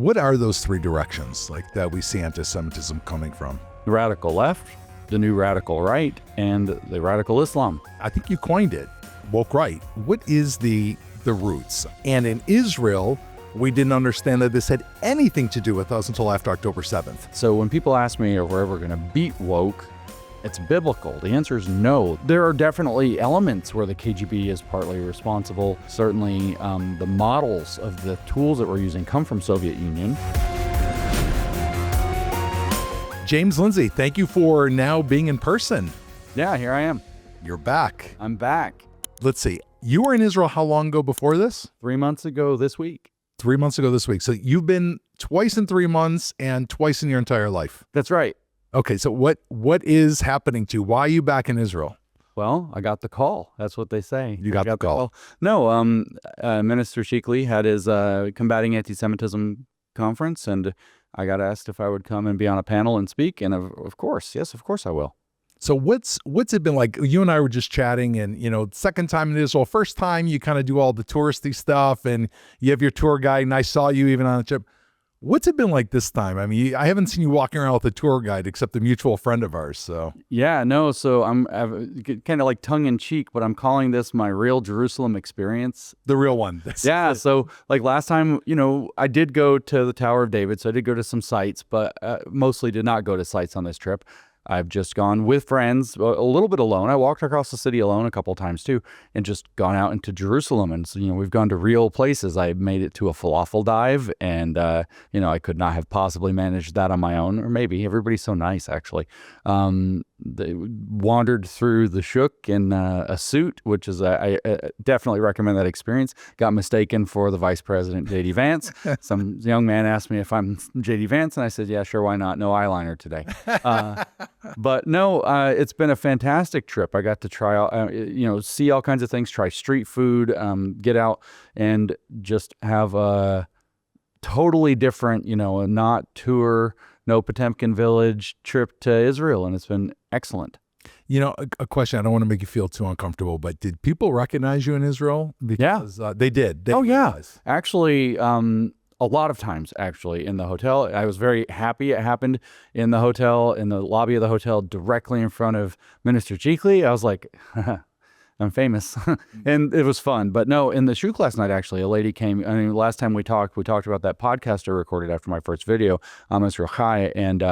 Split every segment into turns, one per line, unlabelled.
what are those three directions like that we see anti-Semitism coming from?
The radical left, the new radical right, and the radical Islam.
I think you coined it, woke right. What is the roots? And in Israel, we didn't understand that this had anything to do with us until after October 7th.
So when people ask me if we're ever going to beat woke, it's biblical. The answer is no. There are definitely elements where the KGB is partly responsible. Certainly the models of the tools that we're using come from Soviet Union.
James Lindsay, thank you for now being in person.
Yeah, here I am.
You're back.
I'm back.
Let's see. You were in Israel how long ago before this?
3 months ago this week.
3 months ago this week. So you've been twice in 3 months and twice in your entire life.
That's right.
Okay, so what is happening to you? Why are you back in Israel?
Well, I got the call. That's what they say.
You got the call.
No, Minister Shikli had his Combating Anti-Semitism conference, and I got asked if I would come and be on a panel and speak, and of course, yes, of course I will.
So what's it been like? You and I were just chatting, and second time in Israel. First time you kind of do all the touristy stuff, and you have your tour guide, and I saw you even on a trip. What's it been like this time? I mean, I haven't seen you walking around with a tour guide except a mutual friend of ours. So
yeah, no. So I'm kind of like tongue in cheek, but I'm calling this my real Jerusalem experience.
The real one.
Yeah. So like last time, I did go to the Tower of David, so I did go to some sites, but mostly did not go to sites on this trip. I've just gone with friends, a little bit alone. I walked across the city alone a couple of times too, and just gone out into Jerusalem. And so, we've gone to real places. I made it to a falafel dive, and, I could not have possibly managed that on my own, or maybe. Everybody's so nice, actually. They wandered through the shuk in a suit, which is, I definitely recommend that experience. Got mistaken for the Vice President, J.D. Vance. Some young man asked me if I'm J.D. Vance, and I said, yeah, sure, why not? No eyeliner today. But no, it's been a fantastic trip. I got to try out, see all kinds of things, try street food, get out and just have a totally different, not tour, no Potemkin village trip to Israel. And it's been excellent.
A question, I don't want to make you feel too uncomfortable, but did people recognize you in Israel? Because, they did.
Yeah. Actually, a lot of times, actually, in the hotel. I was very happy it happened in the hotel, in the lobby of the hotel, directly in front of Minister Shikli. I was like, I'm famous. And it was fun. But no, in the shuk last night, actually, a lady came. I mean, last time we talked about that podcast I recorded after my first video, Israel Chai, and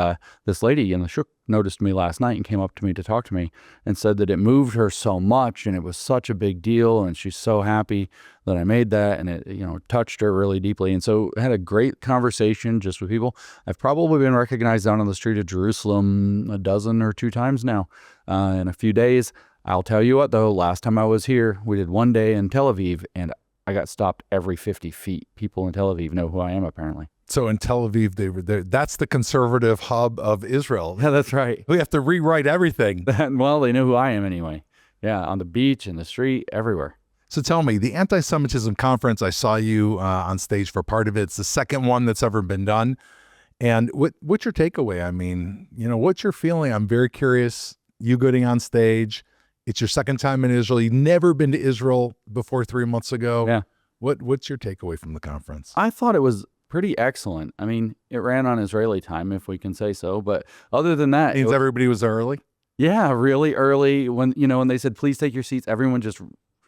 this lady in the shuk noticed me last night and came up to me to talk to me and said that it moved her so much and it was such a big deal, and she's so happy that I made that, and it touched her really deeply. And so I had a great conversation just with people. I've probably been recognized down on the street of Jerusalem a dozen or two times now in a few days. I'll tell you what, though, last time I was here, we did one day in Tel Aviv, and I got stopped every 50 feet. People in Tel Aviv know who I am, apparently.
So in Tel Aviv, they were there. That's the conservative hub of Israel.
Yeah, that's right.
We have to rewrite everything.
Well, they know who I am anyway. Yeah, on the beach, in the street, everywhere.
So tell me, the anti-Semitism conference, I saw you on stage for part of it. It's the second one that's ever been done. And what's your takeaway? I mean, what's your feeling? I'm very curious. You getting on stage. It's your second time in Israel. You've never been to Israel before 3 months ago.
Yeah.
What's your takeaway from the conference?
I thought it was pretty excellent. I mean, it ran on Israeli time, if we can say so. But other than that,
means everybody was early.
Yeah, really early. When when they said please take your seats, everyone just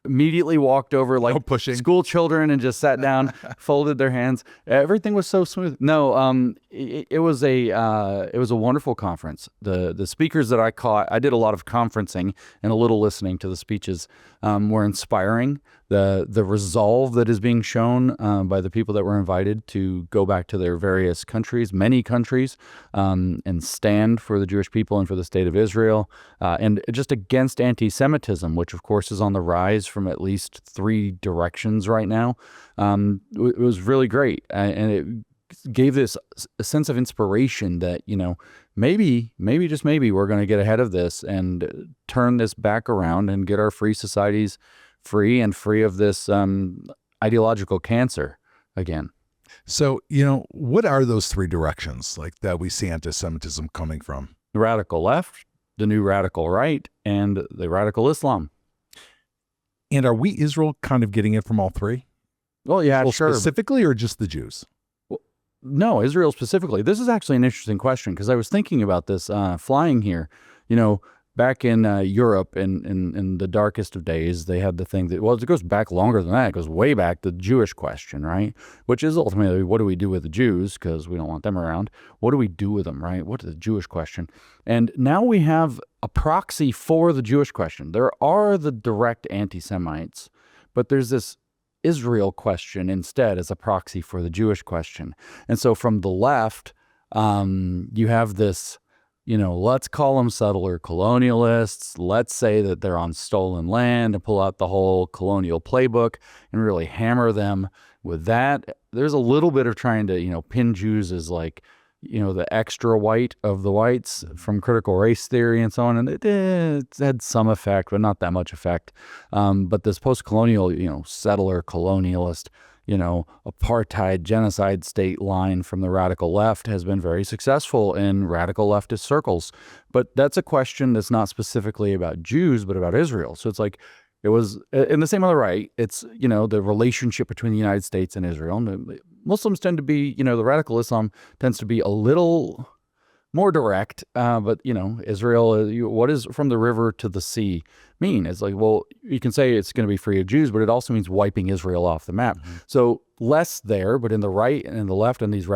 immediately walked over like
pushing
school children and just sat down, folded their hands. Everything was so smooth. No, it was a wonderful conference. The speakers that I caught, I did a lot of conferencing and a little listening to the speeches, were inspiring. The resolve that is being shown by the people that were invited to go back to their various countries, many countries, and stand for the Jewish people and for the state of Israel, and just against anti-Semitism, which of course is on the rise from at least 3 directions right now. It was really great, and it gave this a sense of inspiration that, maybe just maybe we're going to get ahead of this and turn this back around and get our free societies free of this ideological cancer again.
So, what are those 3 directions like that we see anti-Semitism coming from?
The radical left, the new radical right, and the radical Islam.
And are we, Israel, kind of getting it from all 3?
Well, yeah,
well,
sure.
Specifically, or just the Jews?
No, Israel specifically. This is actually an interesting question because I was thinking about this flying here. Back in Europe in the darkest of days, they had the thing that, well, it goes back longer than that. It goes way back, the Jewish question, right? Which is ultimately, what do we do with the Jews? Because we don't want them around. What do we do with them, right? What is the Jewish question? And now we have a proxy for the Jewish question. There are the direct anti-Semites, but there's this Israel question instead as a proxy for the Jewish question. And so from the left, you have this, let's call them settler colonialists. Let's say that they're on stolen land and pull out the whole colonial playbook and really hammer them with that. There's a little bit of trying to, pin Jews as like, the extra white of the whites from critical race theory and so on. And it had some effect, but not that much effect. But this post-colonial, settler colonialist, apartheid genocide state line from the radical left has been very successful in radical leftist circles. But that's a question that's not specifically about Jews, but about Israel. So it's like, it was in the same on the right. It's, the relationship between the United States and Israel. And Muslims tend to be, the radical Islam tends to be a little more direct. But, Israel, what does from the river to the sea mean? It's like, well, you can say it's going to be free of Jews, but it also means wiping Israel off the map. Mm-hmm. So less there, but in the right and in the left and these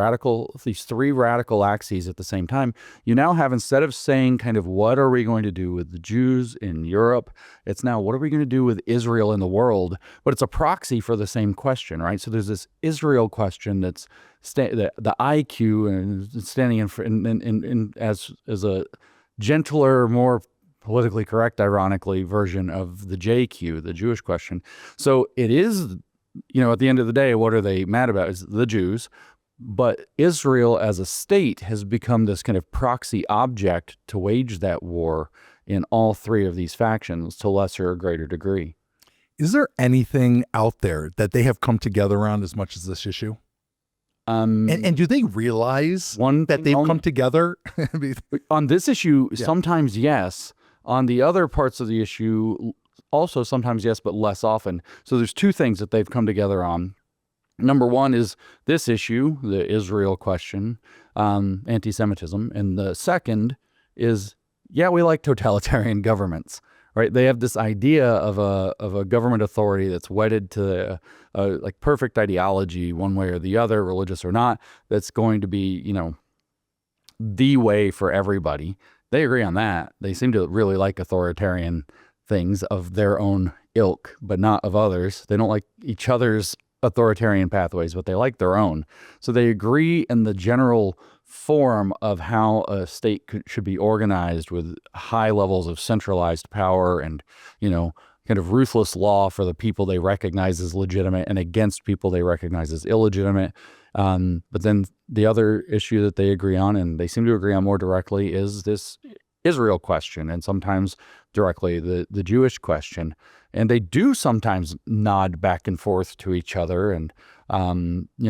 three radical axes at the same time, you now have, instead of saying kind of what are we going to do with the Jews in Europe, it's now what are we going to do with Israel in the world? But it's a proxy for the same question, right? So there's this Israel question that's the IQ and standing in as a gentler, more politically correct, ironically, version of the JQ, the Jewish question. So it is, at the end of the day, what are they mad about? Is the Jews. But Israel as a state has become this kind of proxy object to wage that war in all three of these factions to lesser or greater degree.
Is there anything out there that they have come together around as much as this issue? And do they realize that they've come together?
On this issue, sometimes yes. On the other parts of the issue, also sometimes yes, but less often. So there's two things that they've come together on. Number one is this issue, the Israel question, anti-Semitism. And the second is, we like totalitarian governments, right? They have this idea of a government authority that's wedded to like perfect ideology, one way or the other, religious or not, that's going to be, the way for everybody. They agree on that. They seem to really like authoritarian things of their own ilk, but not of others. They don't like each other's authoritarian pathways, but they like their own. So they agree in the general form of how a state should be organized with high levels of centralized power and, kind of ruthless law for the people they recognize as legitimate and against people they recognize as illegitimate. But then the other issue that they agree on, and they seem to agree on more directly, is this Israel question, and sometimes directly the Jewish question. And they do sometimes nod back and forth to each other and,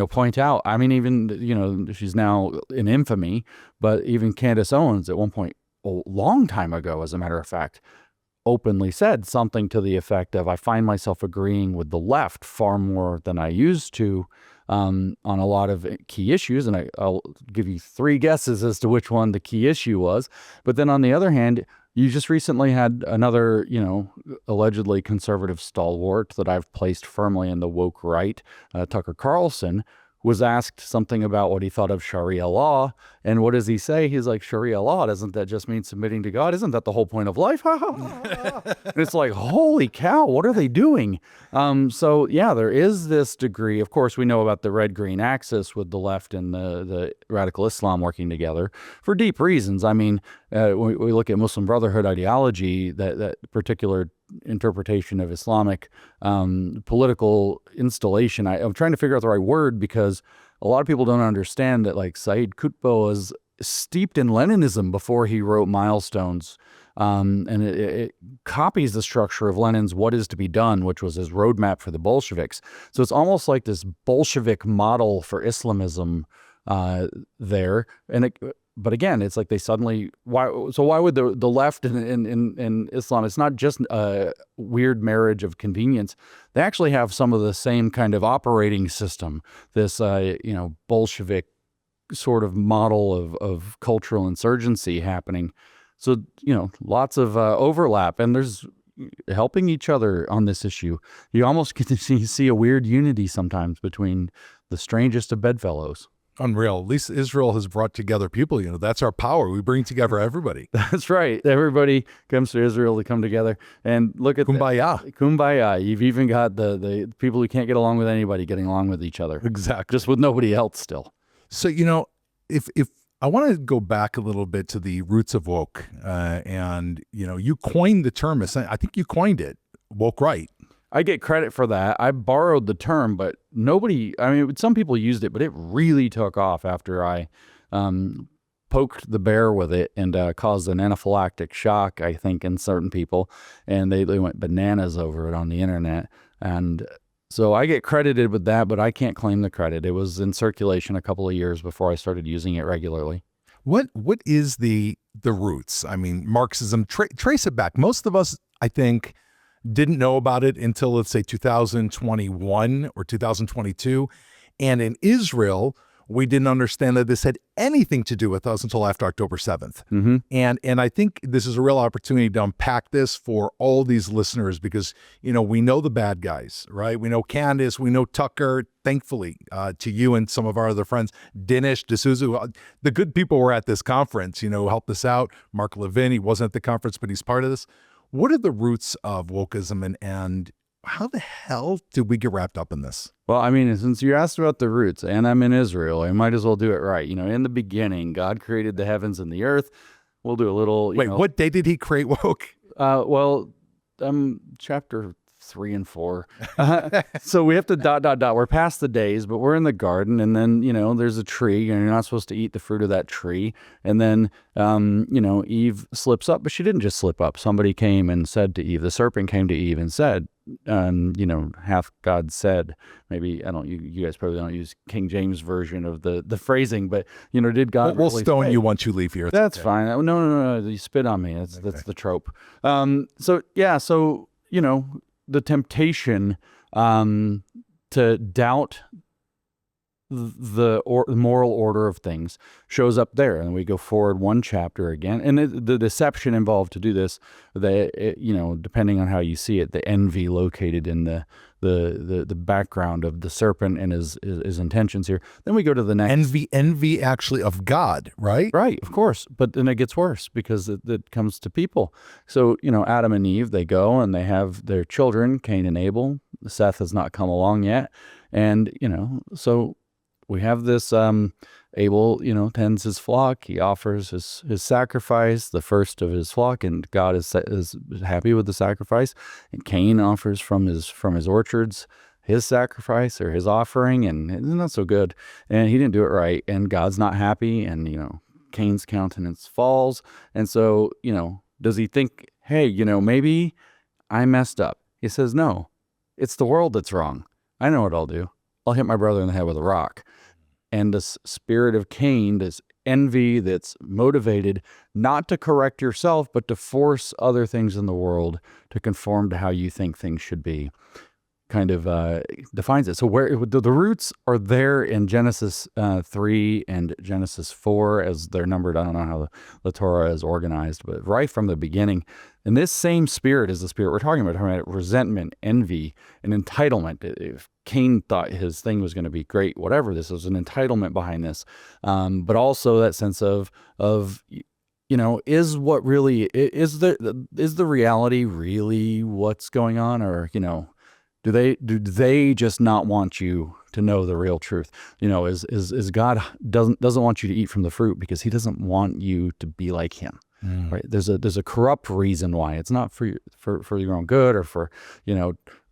point out, even, she's now in infamy, but even Candace Owens at one point, a long time ago, as a matter of fact, openly said something to the effect of, I find myself agreeing with the left far more than I used to on a lot of key issues. And I'll give you three guesses as to which one the key issue was. But then on the other hand, you just recently had another, allegedly conservative stalwart that I've placed firmly in the woke right, Tucker Carlson, was asked something about what he thought of Sharia law. And what does he say? He's like, Sharia law, doesn't that just mean submitting to God? Isn't that the whole point of life? And it's like, holy cow, what are they doing? So yeah, there is this degree. Of course, we know about the red-green axis with the left and the radical Islam working together for deep reasons. I mean, when we look at Muslim Brotherhood ideology, that particular interpretation of Islamic political installation. I'm trying to figure out the right word because a lot of people don't understand that, like, Said Qutb was steeped in Leninism before he wrote Milestones. And it copies the structure of Lenin's What Is to Be Done, which was his roadmap for the Bolsheviks. So it's almost like this Bolshevik model for Islamism there. But again, it's like they suddenly, why would the left in Islam, it's not just a weird marriage of convenience. They actually have some of the same kind of operating system, this, Bolshevik sort of model of cultural insurgency happening. So, lots of overlap, and there's helping each other on this issue. You almost get to see a weird unity sometimes between the strangest of bedfellows.
Unreal. At least Israel has brought together people. That's our power. We bring together everybody.
That's right. Everybody comes to Israel to come together. And look at
Kumbaya.
Kumbaya. You've even got the people who can't get along with anybody getting along with each other.
Exactly.
Just with nobody else still.
So, if I want to go back a little bit to the roots of woke, and, you coined the term. I think you coined it, woke right.
I get credit for that. I borrowed the term, but some people used it, but it really took off after I poked the bear with it and caused an anaphylactic shock, I think, in certain people. And they went bananas over it on the internet. And so I get credited with that, but I can't claim the credit. It was in circulation a couple of years before I started using it regularly.
What is the roots? I mean, Marxism, trace it back. Most of us, I think, didn't know about it until, let's say, 2021 or 2022. And in Israel, we didn't understand that this had anything to do with us until after October 7th.
Mm-hmm.
And I think this is a real opportunity to unpack this for all these listeners because, we know the bad guys, right? We know Candace, we know Tucker, thankfully, to you and some of our other friends, Dinesh, D'Souza, the good people were at this conference, helped us out. Mark Levin, he wasn't at the conference, but he's part of this. What are the roots of wokeism and how the hell did we get wrapped up in this?
Well, since you asked about the roots, and I'm in Israel, I might as well do it right. In the beginning, God created the heavens and the earth. We'll do a little.
Wait, what day did he create woke?
Chapter 3 and 4. So we have to ... We're past the days, but we're in the garden, and then there's a tree, and you're not supposed to eat the fruit of that tree. And then Eve slips up, but she didn't just slip up. Somebody came and said to Eve, the serpent came to Eve and said, hath God said, maybe you guys probably don't use King James version of the phrasing, but did God
we'll
really
stone
say?
you once you leave here.
That's fine. No, you spit on me. That's the trope. So the temptation to doubt the moral order of things shows up there, and we go forward one chapter again, and the deception involved to do this, depending on how you see it, the envy located in the background of the serpent and his intentions here. Then we go to the next
envy actually of God, right?
Right, of course. But then it gets worse because it comes to people. So Adam and Eve, they go and they have their children, Cain and Abel. Seth has not come along yet, and so we have this Abel, tends his flock. He offers his sacrifice, the first of his flock, and God is happy with the sacrifice. And Cain offers from his orchards his sacrifice or his offering, and it's not so good. And he didn't do it right, and God's not happy, and Cain's countenance falls. And so does he think, hey, maybe I messed up? He says, no, it's the world that's wrong. I know what I'll do. I'll hit my brother in the head with a rock. And this spirit of Cain, this envy that's motivated not to correct yourself, but to force other things in the world to conform to how you think things should be, kind of defines it. So where the roots are there in Genesis 3 and Genesis 4 as they're numbered. I don't know how the Torah is organized, but right from the beginning. And this same spirit is the spirit we're talking about resentment, envy, and entitlement. If Cain thought his thing was going to be great, whatever, this was an entitlement behind this. But also that sense of is what really is the reality really what's going on, or do they just not want you to know the real truth? Is God doesn't want you to eat from the fruit because he doesn't want you to be like him. Right? There's a corrupt reason why. It's not for your own good or for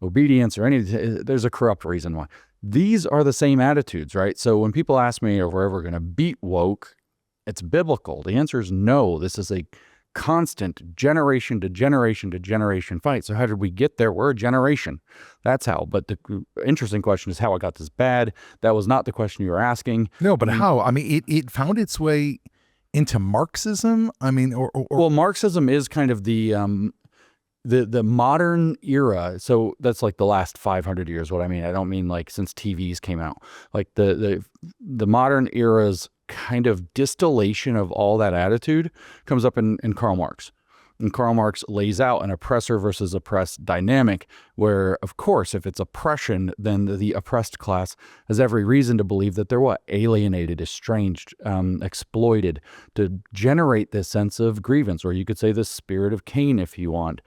obedience or anything. There's a corrupt reason why. These are the same attitudes, right? So when people ask me if we're ever going to beat woke, it's biblical. The answer is no. This is a constant generation to generation to generation fight. So how did we get there? We're a generation. That's how. But the interesting question is how it got this bad. That was not the question you were asking.
No, but how? I mean, it found its way into Marxism. I mean, or
well, Marxism is kind of the the modern era, so that's like the last 500 years. What I mean, I don't mean like since TVs came out. Like the modern era's kind of distillation of all that attitude comes up in Karl Marx. And Karl Marx lays out an oppressor versus oppressed dynamic where, of course, if it's oppression, then the oppressed class has every reason to believe that they're alienated, estranged, exploited, to generate this sense of grievance, or you could say the spirit of Cain if you want.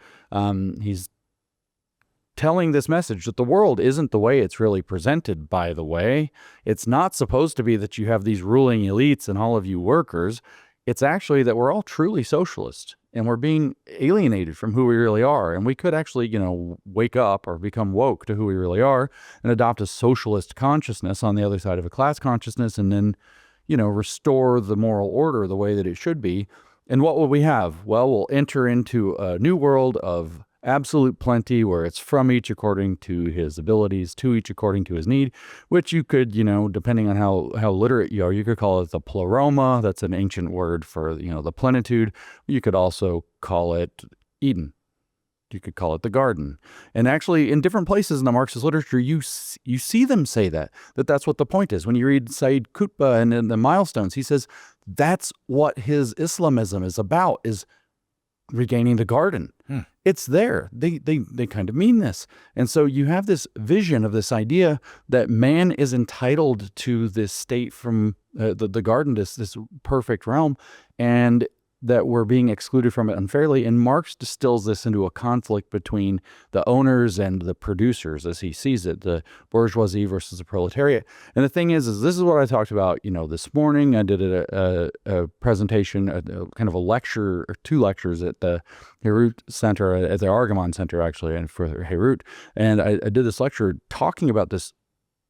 He's telling this message that the world isn't the way it's really presented, by the way. It's not supposed to be that you have these ruling elites and all of you workers. It's actually that we're all truly socialist. And we're being alienated from who we really are. And we could actually, wake up or become woke to who we really are and adopt a socialist consciousness on the other side of a class consciousness, and then, restore the moral order the way that it should be. And what will we have? Well, we'll enter into a new world of absolute plenty where it's from each according to his abilities, to each according to his need, which you could, depending on how literate you are, you could call it the pleroma. That's an ancient word for, the plenitude. You could also call it Eden. You could call it the garden. And actually, in different places in the Marxist literature, you see them say that's what the point is. When you read Said Qutb and in the Milestones, he says that's what his Islamism is about, is regaining the garden. It's there. They kind of mean this. And so you have this vision of this idea that man is entitled to this state from the garden, this perfect realm, and that we're being excluded from it unfairly. And Marx distills this into a conflict between the owners and the producers as he sees it, the bourgeoisie versus the proletariat. And the thing is this is what I talked about, this morning. I did a presentation, kind of a lecture, or 2 lectures at the Heroot Center, at the Argamon Center, actually, and for Heroot. And I did this lecture talking about this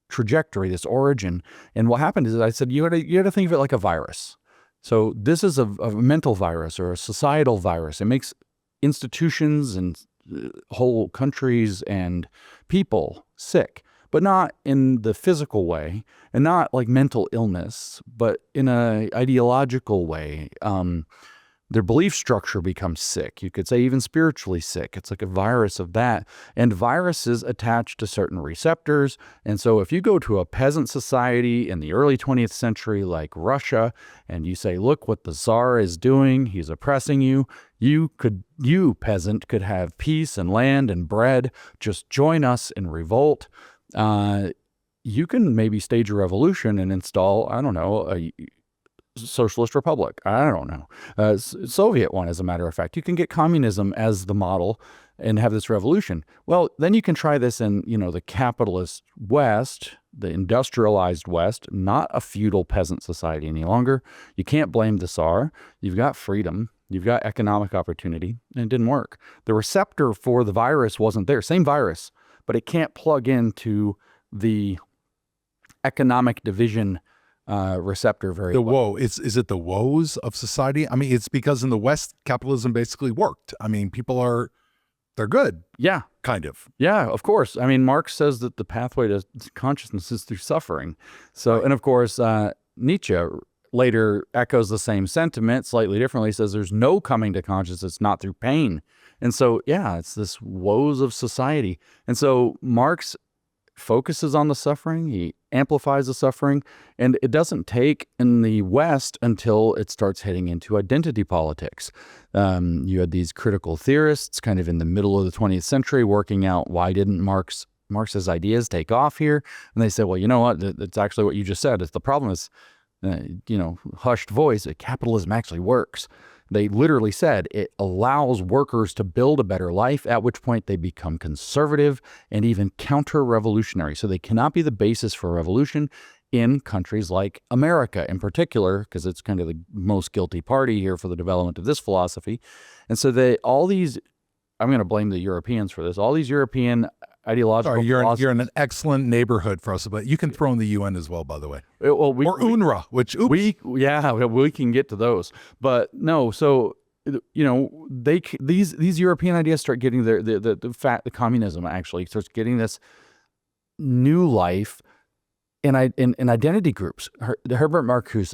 trajectory, this origin. And what happened is I said, you had to think of it like a virus. So this is a mental virus or a societal virus. It makes institutions and whole countries and people sick, but not in the physical way and not like mental illness, but in an ideological way. Their belief structure becomes sick. You could say even spiritually sick. It's like a virus of that. And viruses attach to certain receptors. And so if you go to a peasant society in the early 20th century, like Russia, and you say, look what the Tsar is doing, he's oppressing you, you peasant could have peace and land and bread, just join us in revolt. You can maybe stage a revolution and install, I don't know, a socialist republic. I don't know. Soviet one, as a matter of fact. You can get communism as the model and have this revolution. Well, then you can try this in, the capitalist West, the industrialized West, not a feudal peasant society any longer. You can't blame the Tsar. You've got freedom. You've got economic opportunity, and it didn't work. The receptor for the virus wasn't there. Same virus, but it can't plug into the economic division receptor very well.
Is it the woes of society? I mean, it's because in the West, capitalism basically worked. I mean, they're good.
Yeah.
Kind of.
Yeah, of course. I mean, Marx says that the pathway to consciousness is through suffering. So, right. And of course, Nietzsche later echoes the same sentiment slightly differently, says there's no coming to consciousness not through pain. And so, yeah, it's this woes of society. And so Marx focuses on the suffering, he amplifies the suffering, and it doesn't take in the West until it starts heading into identity politics. You had these critical theorists kind of in the middle of the 20th century working out why didn't Marx's ideas take off here? And they said, well, you know what, it's actually what you just said. It's the problem is, hushed voice, that capitalism actually works. They literally said it allows workers to build a better life, at which point they become conservative and even counter-revolutionary. So they cannot be the basis for revolution in countries like America in particular, because it's kind of the most guilty party here for the development of this philosophy. And so I'm going to blame the Europeans for this, all these European ideological philosophies.
You're in an excellent neighborhood for us, but you can throw in the UN as well, by the way.
Well,
or UNRWA, which
we can get to those, but no. So these European ideas start getting the communism actually starts getting this new life in identity groups. Herbert Marcuse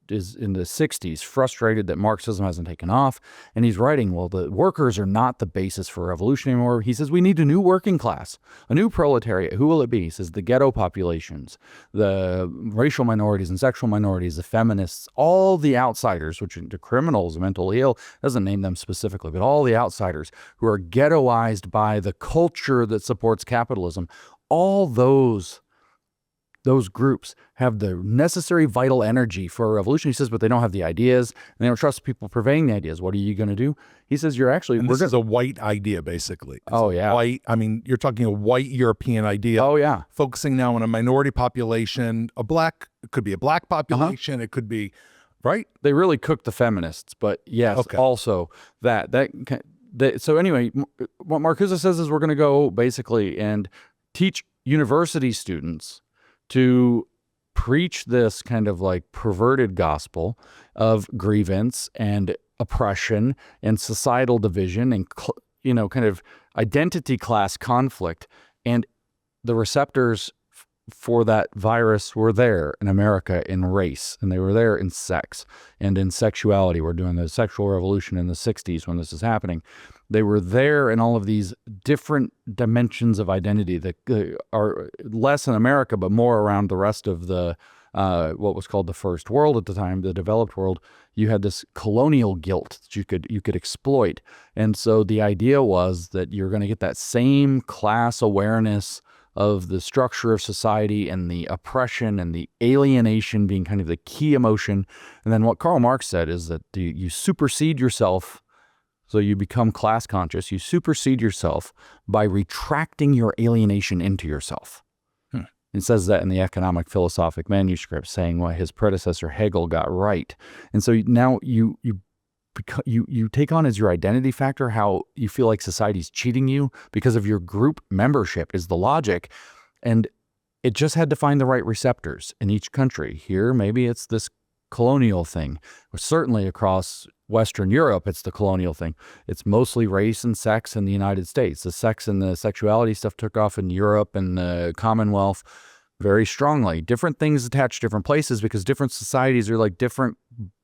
is in the 60s frustrated that Marxism hasn't taken off, and he's writing, well, the workers are not the basis for revolution anymore. He says we need a new working class, a new proletariat. Who will it be? He says the ghetto populations, the racial minorities and sexual minorities, the feminists, all the outsiders, which are the criminals, mentally ill, doesn't name them specifically, but all the outsiders who are ghettoized by the culture that supports capitalism. All those groups have the necessary vital energy for a revolution. He says, but they don't have the ideas, and they don't trust people purveying the ideas. What are you going to do? He says,
this is a white idea, basically.
White.
I mean, you're talking a white European idea.
Oh, yeah.
Focusing now on a minority population, it could be a black population. It could be, right?
They really cooked the feminists, but yes, also that. So anyway, what Marcuse says is we're going to go basically and teach university students to preach this kind of like perverted gospel of grievance and oppression and societal division and, kind of identity class conflict. And the receptors for that virus were there in America in race, and they were there in sex and in sexuality. We're doing the sexual revolution in the 60s when this is happening. They were there in all of these different dimensions of identity that are less in America, but more around the rest of the what was called the first world at the time, the developed world. You had this colonial guilt that you could exploit. And so the idea was that you're going to get that same class awareness of the structure of society and the oppression and the alienation being kind of the key emotion. And then what Karl Marx said is that you supersede yourself. So you become class conscious. You supersede yourself by retracting your alienation into yourself. It says that in the economic philosophic manuscript, saying what his predecessor Hegel got right. And so now you take on as your identity factor how you feel like society's cheating you because of your group membership is the logic. And it just had to find the right receptors in each country. Here, maybe it's this colonial thing. Certainly across Western Europe, it's the colonial thing. It's mostly race and sex in the United States. The sex and the sexuality stuff took off in Europe and the Commonwealth very strongly. Different things attach different places because different societies are like different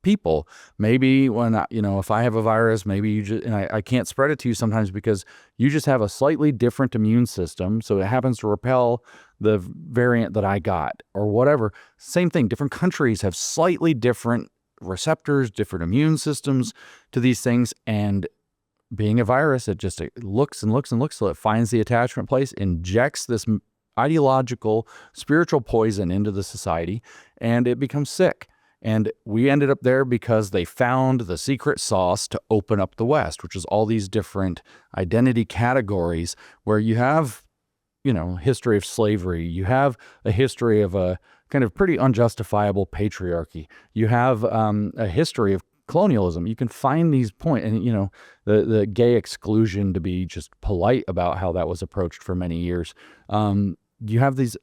people. Maybe when, if I have a virus, maybe you just, and I can't spread it to you sometimes because you just have a slightly different immune system. So it happens to repel the variant that I got or whatever. Same thing. Different countries have slightly different receptors, different immune systems to these things. And being a virus, it looks and looks and looks till it finds the attachment place, injects this ideological, spiritual poison into the society, and it becomes sick. And we ended up there because they found the secret sauce to open up the West, which is all these different identity categories where you have, history of slavery. You have a history of a kind of pretty unjustifiable patriarchy. You have a history of colonialism. You can find these points, and the gay exclusion, to be just polite about how that was approached for many years. You have these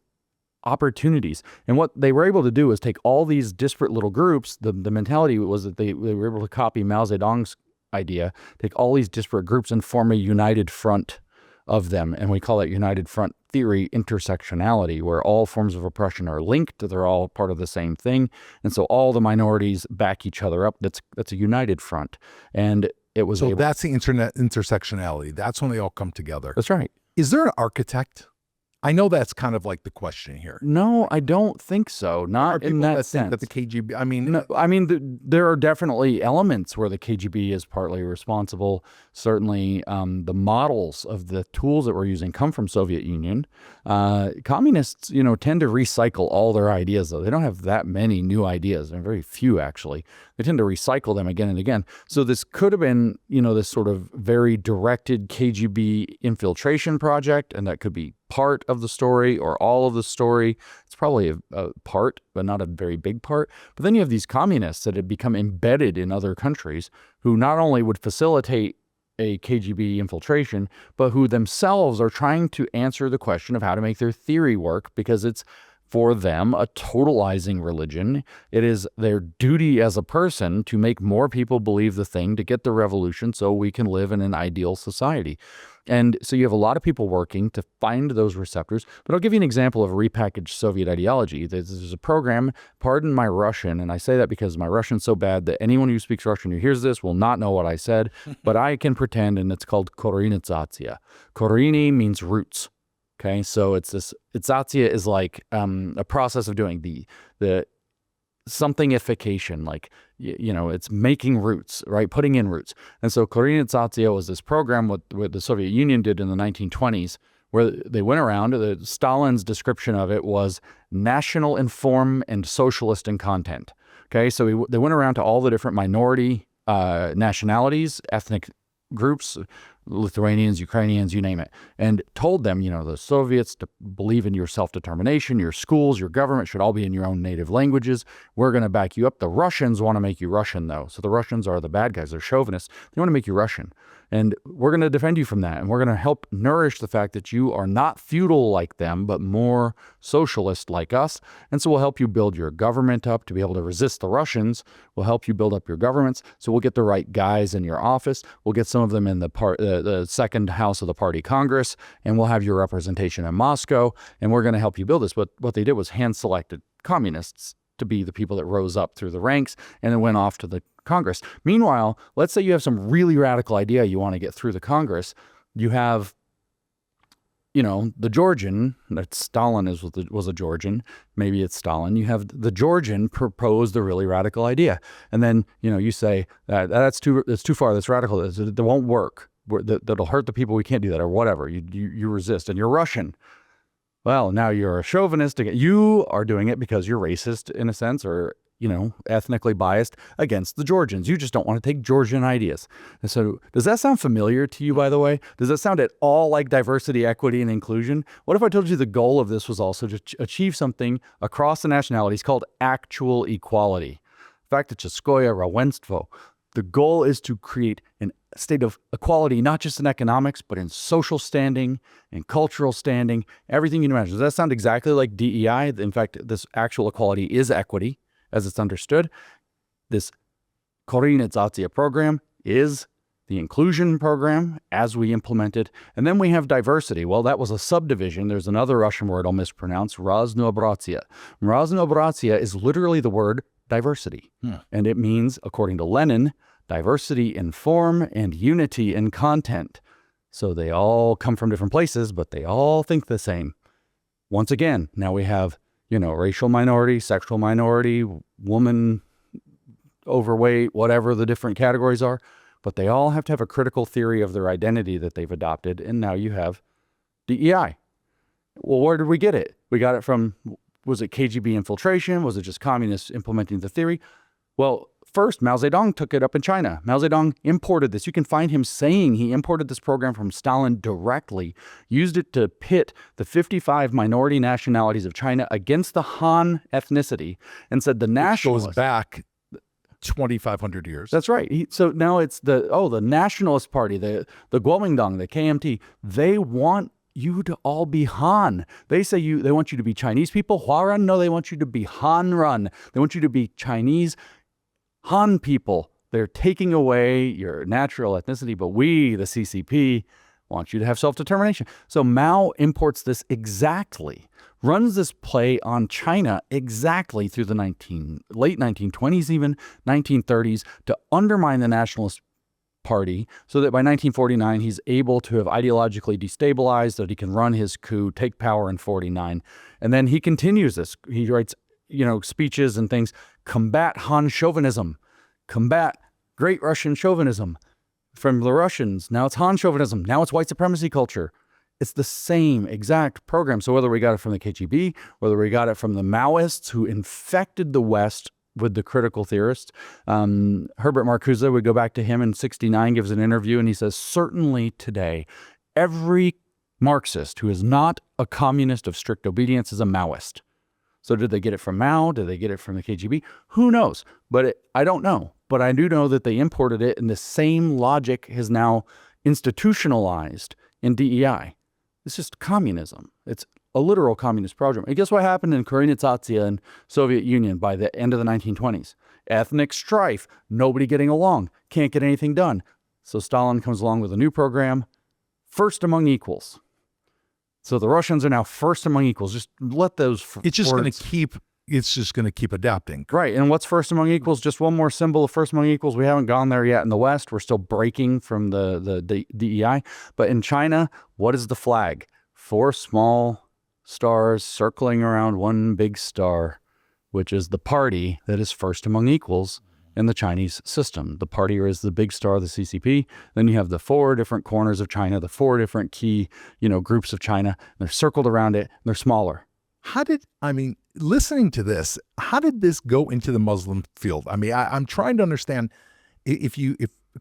opportunities, and what they were able to do is take all these disparate little groups. The mentality was that they were able to copy Mao Zedong's idea, take all these disparate groups and form a united front of them, and we call it united front theory intersectionality, where all forms of oppression are linked. They're all part of the same thing, and so all the minorities back each other up. That's a united front, and it was
that's the internet intersectionality. That's when they all come together.
That's right.
Is there an architect? I know that's kind of like the question here.
No, I don't think so. Not in that sense.
That the KGB,
there are definitely elements where the KGB is partly responsible. Certainly, the models of the tools that we're using come from Soviet Union. Communists, tend to recycle all their ideas, though. They don't have that many new ideas. There are very few, actually. They tend to recycle them again and again. So this could have been, this sort of very directed KGB infiltration project, and that could be part of the story or all of the story. It's probably a part, but not a very big part. But then you have these communists that had become embedded in other countries who not only would facilitate a KGB infiltration, but who themselves are trying to answer the question of how to make their theory work, because it's for them a totalizing religion. It is their duty as a person to make more people believe the thing, to get the revolution so we can live in an ideal society. And so you have a lot of people working to find those receptors. But I'll give you an example of a repackaged Soviet ideology. There's a program, pardon my Russian, and I say that because my Russian's so bad that anyone who speaks Russian who hears this will not know what I said, but I can pretend, and it's called Korenizatsiia. Koreni means roots. Okay, so it's this, Zatzia is like a process of doing the somethingification, like, it's making roots, right? Putting in roots. And so Korenizatsiia was this program what the Soviet Union did in the 1920s, where they went around, Stalin's description of it was national in form and socialist in content. Okay, so they went around to all the different minority nationalities, ethnic groups, Lithuanians, Ukrainians, you name it, and told them, the Soviets to believe in your self-determination, your schools, your government should all be in your own native languages. We're going to back you up. The Russians want to make you Russian, though. So the Russians are the bad guys. They're chauvinists. They want to make you Russian. And we're going to defend you from that. And we're going to help nourish the fact that you are not feudal like them, but more socialist like us. And so we'll help you build your government up to be able to resist the Russians. We'll help you build up your governments. So we'll get the right guys in your office. We'll get some of them in the second house of the party Congress, and we'll have your representation in Moscow. And we're going to help you build this. But what they did was hand-selected communists to be the people that rose up through the ranks and then went off to the Congress. Meanwhile, let's say you have some really radical idea you want to get through the Congress. You have, the Georgian, that Stalin was a Georgian. Maybe it's Stalin. You have the Georgian propose the really radical idea. And then, you say that's too far, that's radical, that won't work. That'll hurt the people. We can't do that, or whatever. You resist, and you're Russian. Well, now you're a chauvinist. You are doing it because you're racist in a sense, or, ethnically biased against the Georgians. You just don't want to take Georgian ideas. And so does that sound familiar to you, by the way? Does that sound at all like diversity, equity, and inclusion? What if I told you the goal of this was also to achieve something across the nationalities called actual equality? Fakticheskoye равенство. The goal is to create a state of equality, not just in economics, but in social standing and cultural standing, everything you can imagine. Does that sound exactly like DEI? In fact, this actual equality is equity, as it's understood. This Korenizatsiia program is the inclusion program as we implement it. And then we have diversity. Well, that was a subdivision. There's another Russian word I'll mispronounce, raznoobratsia. Raznoobratsia is literally the word diversity. And it means, according to Lenin, diversity in form and unity in content. So they all come from different places, but they all think the same. Once again, now we have, racial minority, sexual minority, woman, overweight, whatever the different categories are, but they all have to have a critical theory of their identity that they've adopted. And now you have DEI. Well, where did we get it? We got it from, was it KGB infiltration? Was it just communists implementing the theory? Well, first, Mao Zedong took it up in China. Mao Zedong imported this. You can find him saying he imported this program from Stalin directly, used it to pit the 55 minority nationalities of China against the Han ethnicity, and said the nationalists...
goes back 2,500 years.
That's right. So now it's the Nationalist Party, the Kuomintang, the KMT, they want you to all be Han. They say they want you to be Chinese people. Huarun? No, they want you to be Hanrun. They want you to be Chinese Han people. They're taking away your natural ethnicity, but we, the CCP, want you to have self-determination. So Mao imports this exactly, runs this play on China exactly through the late 1920s, even 1930s, to undermine the Nationalist Party, so that by 1949 he's able to have ideologically destabilized, that he can run his coup, take power in 49, and then he continues this. He writes, speeches and things, combat Han chauvinism, combat Great Russian chauvinism from the Russians. Now it's Han chauvinism. Now it's white supremacy culture. It's the same exact program. So whether we got it from the KGB, whether we got it from the Maoists who infected the West with the critical theorists. Herbert Marcuse, would go back to him in 1969, gives an interview, and he says, certainly today, every Marxist who is not a communist of strict obedience is a Maoist. So did they get it from Mao? Did they get it from the KGB? Who knows? But I don't know. But I do know that they imported it, and the same logic is now institutionalized in DEI. It's just communism. It's a literal communist program. And guess what happened in Korenizatsiia and Soviet Union by the end of the 1920s? Ethnic strife, nobody getting along, can't get anything done. So Stalin comes along with a new program, first among equals. So the Russians are now first among equals. Just let those
It's just going to keep adapting.
Right. And what's first among equals? Just one more symbol of first among equals. We haven't gone there yet in the West. We're still breaking from the DEI. But in China, what is the flag? 4 small stars circling around one big star, which is the party that is first among equals in the Chinese system. The party is the big star, the CCP. Then you have the 4 different corners of China, the 4 different key, groups of China. They're circled around it. And they're smaller.
Listening to this, how did this go into the Muslim field? I'm trying to understand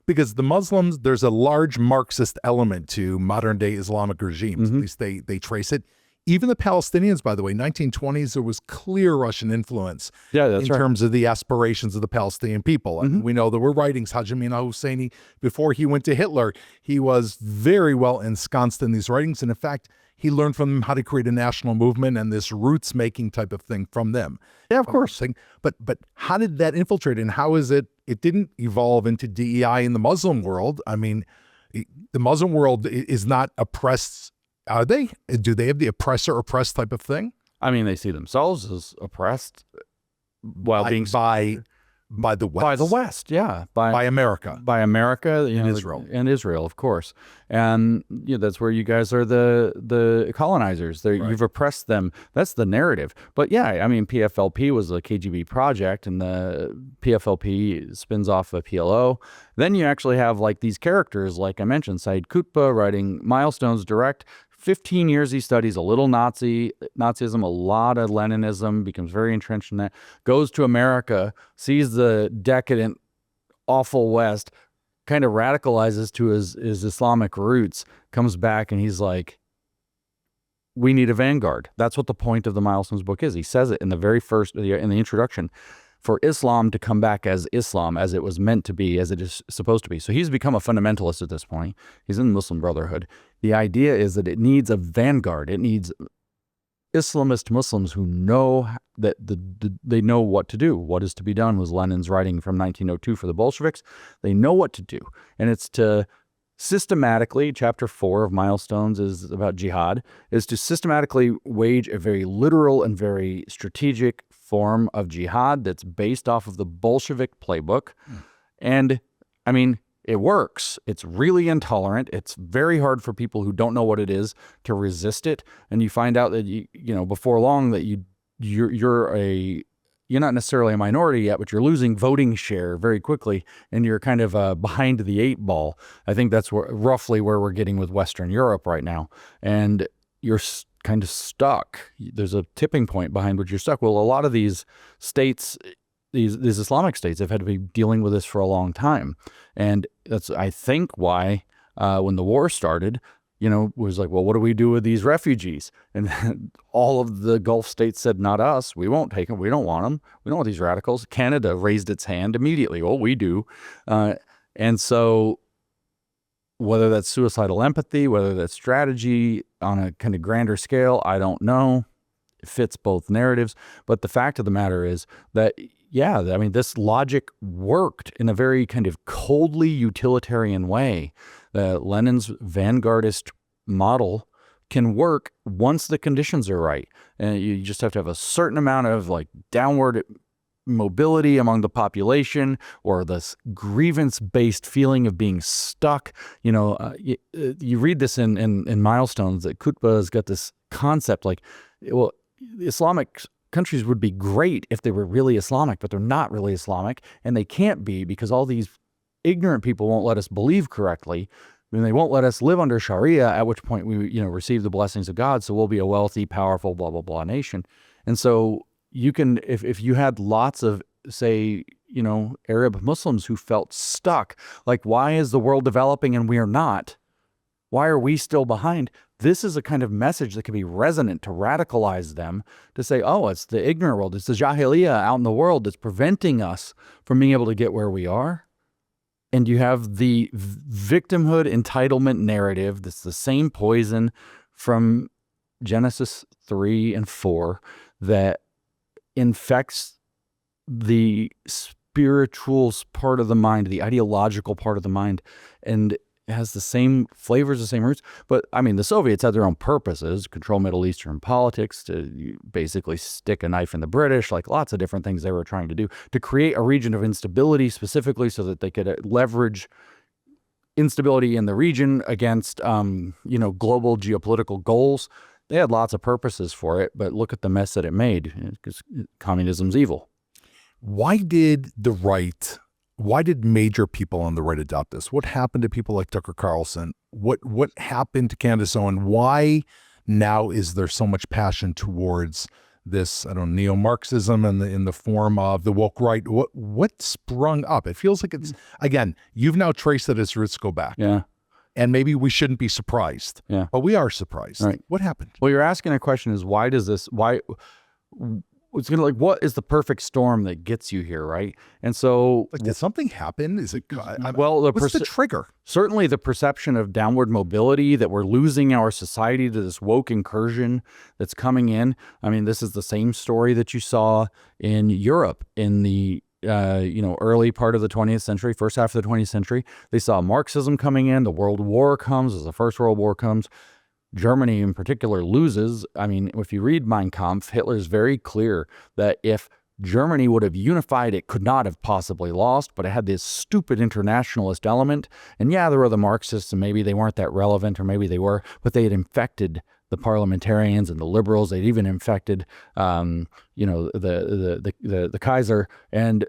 because the Muslims, there's a large Marxist element to modern day Islamic regimes. At least they trace it. Even the Palestinians, by the way, 1920s, there was clear Russian influence in terms of the aspirations of the Palestinian people. And we know there were writings, Haj Amin al-Husseini, before he went to Hitler, he was very well ensconced in these writings. And in fact, he learned from them how to create a national movement and this roots-making type of thing from them.
Yeah, of course.
But how did that infiltrate, and how is it didn't evolve into DEI in the Muslim world? The Muslim world is not oppressed. Are they? Do they have the oppressor-oppressed type of thing?
They see themselves as oppressed while being
by the West.
By the West, yeah.
By America.
By America.
And Israel.
And Israel, of course. And that's where you guys are the colonizers. Right. You've oppressed them. That's the narrative. But yeah, PFLP was a KGB project, and the PFLP spins off a PLO. Then you actually have these characters, like I mentioned, Said Qutb writing Milestones Direct. 15 years he studies a little Nazism, a lot of Leninism, becomes very entrenched in that, goes to America, sees the decadent, awful West, kind of radicalizes to his Islamic roots, comes back and he's like, we need a vanguard. That's what the point of the Milestones book is. He says it in the very first, in the introduction, for Islam to come back as Islam, as it was meant to be, as it is supposed to be. So he's become a fundamentalist at this point. He's in the Muslim Brotherhood. The idea is that it needs a vanguard. It needs Islamist Muslims who know that they know what to do. What is to be done was Lenin's writing from 1902 for the Bolsheviks. They know what to do. And it's to systematically, chapter 4 of Milestones is about jihad, is to systematically wage a very literal and very strategic form of jihad that's based off of the Bolshevik playbook. And it works. It's really intolerant. It's very hard for people who don't know what it is to resist it. And you find out that before long that you're not necessarily a minority yet, but you're losing voting share very quickly, and you're kind of behind the 8 ball. I think that's roughly where we're getting with Western Europe right now. And you're kind of stuck. There's a tipping point behind which you're stuck. Well, a lot of these states, these Islamic states, have had to be dealing with this for a long time. And that's, I think, why when the war started, was like, well, what do we do with these refugees? And all of the Gulf states said, not us. We won't take them. We don't want them. We don't want these radicals. Canada raised its hand immediately. Well, we do. And so whether that's suicidal empathy, whether that's strategy on a kind of grander scale, I don't know. It fits both narratives. But the fact of the matter is that, this logic worked in a very kind of coldly utilitarian way. Lenin's vanguardist model can work once the conditions are right. And you just have to have a certain amount of downward mobility among the population, or this grievance-based feeling of being stuck. You read this in Milestones that Qutb has got this concept Islamic countries would be great if they were really Islamic, but they're not really Islamic, and they can't be because all these ignorant people won't let us believe correctly, and they won't let us live under Sharia, at which point we receive the blessings of God, so we'll be a wealthy, powerful, blah, blah, blah nation. And so you can, if you had lots of, say, Arab Muslims who felt stuck, why is the world developing and we are not? Why are we still behind? This is a kind of message that can be resonant to radicalize them, to say, oh, it's the ignorant world. It's the Jahiliyyah out in the world that's preventing us from being able to get where we are. And you have the victimhood entitlement narrative that's the same poison from Genesis 3 and 4 that infects the spiritual part of the mind, the ideological part of the mind, and it has the same flavors, the same roots. But I mean, the Soviets had their own purposes: control Middle Eastern politics, to basically stick a knife in the British, like lots of different things they were trying to do to create a region of instability specifically so that they could leverage instability in the region against, global geopolitical goals. They had lots of purposes for it, but look at the mess that it made, because communism's evil.
Why did major people on the right adopt this? What happened to people like Tucker Carlson? What happened to Candace Owen? Why now is there so much passion towards this, neo-Marxism in the form of the woke right? What sprung up? It feels like it's, again, you've now traced that its roots go back.
Yeah.
And maybe we shouldn't be surprised.
Yeah.
But we are surprised.
Right.
What happened?
Well, you're asking a question is what is the perfect storm that gets you here, right? And so,
did something happen? Is it,
what's
the trigger?
Certainly the perception of downward mobility, that we're losing our society to this woke incursion that's coming in. I mean, this is the same story that you saw in Europe in the early part of the 20th century, first half of the 20th century. They saw Marxism coming in. The World War comes, as the First World War comes. Germany in particular loses. I mean, if you read Mein Kampf, Hitler's very clear that if Germany would have unified, it could not have possibly lost, but it had this stupid internationalist element. And yeah, there were the Marxists, and maybe they weren't that relevant, or maybe they were, but they had infected the parliamentarians and the liberals. They'd even infected, the Kaiser, and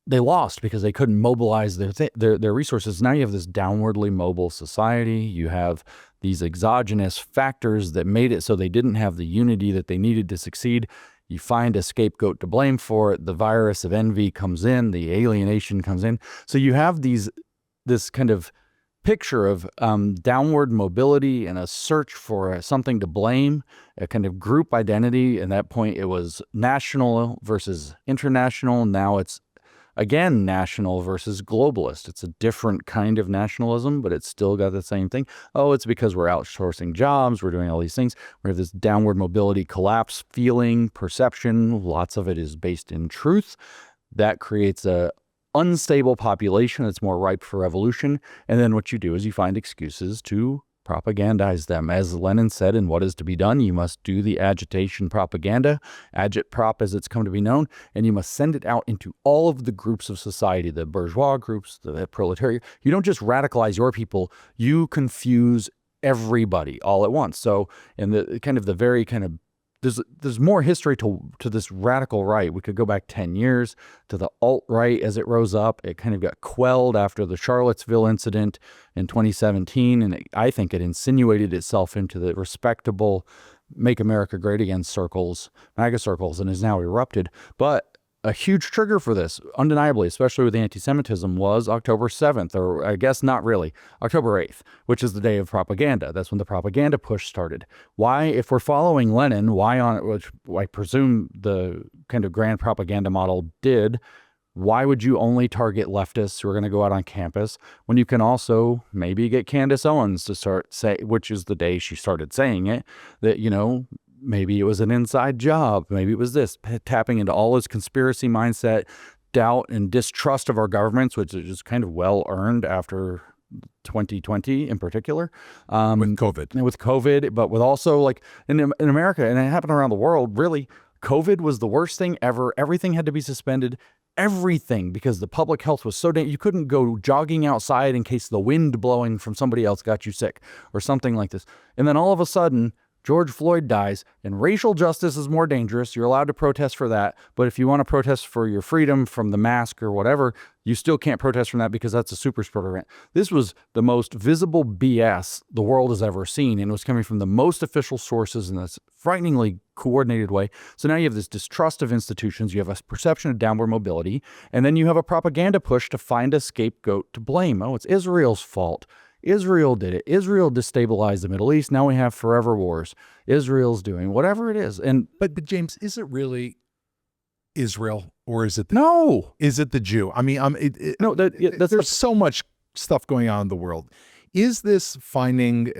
they lost because they couldn't mobilize their resources. Now you have this downwardly mobile society. You have these exogenous factors that made it so they didn't have the unity that they needed to succeed. You find a scapegoat to blame for it. The virus of envy comes in. The alienation comes in. So you have this kind of picture of downward mobility and a search for something to blame, a kind of group identity. At that point, it was national versus international. Now it's again national versus globalist. It's a different kind of nationalism, but it's still got the same thing. Oh, it's because we're outsourcing jobs. We're doing all these things. We have this downward mobility collapse feeling, perception. Lots of it is based in truth. That creates a unstable population that's more ripe for revolution. And then what you do is you find excuses to propagandize them. As Lenin said in What Is to Be Done, you must do the agitation propaganda, agitprop as it's come to be known, and you must send it out into all of the groups of society, the bourgeois groups, the proletariat. You don't just radicalize your people, you confuse everybody all at once. So in the very kind of there's more history to this radical right. We could go back 10 years to the alt-right as it rose up. It kind of got quelled after the Charlottesville incident in 2017, and I think it insinuated itself into the respectable Make America Great Again circles, MAGA circles, and is now erupted. But a huge trigger for this, undeniably, especially with anti-Semitism, was October 7th, or I guess not really, October 8th, which is the day of propaganda. That's when the propaganda push started. Why, if we're following Lenin, which I presume the kind of grand propaganda model did, why would you only target leftists who are going to go out on campus when you can also maybe get Candace Owens to which is the day she started saying it, that, maybe it was an inside job. Maybe it was this, tapping into all his conspiracy mindset, doubt and distrust of our governments, which is kind of well earned after 2020 in particular.
With COVID.
But with also like in America, and it happened around the world, really, COVID was the worst thing ever. Everything had to be suspended. Everything, because the public health was so you couldn't go jogging outside in case the wind blowing from somebody else got you sick or something like this. And then all of a sudden, George Floyd dies, and racial justice is more dangerous. You're allowed to protest for that. But if you want to protest for your freedom from the mask or whatever, you still can't protest from that because that's a super spreader event. This was the most visible BS the world has ever seen, and it was coming from the most official sources in this frighteningly coordinated way. So now you have this distrust of institutions, you have a perception of downward mobility, and then you have a propaganda push to find a scapegoat to blame. Oh, it's Israel's fault. Israel did it. Israel destabilized the Middle East. Now we have forever wars. Israel's doing whatever it is. And
but James, is it really Israel, or is it
no?
Is it the Jew? I mean,
no.
There's so much stuff going on in the world. Is this finding,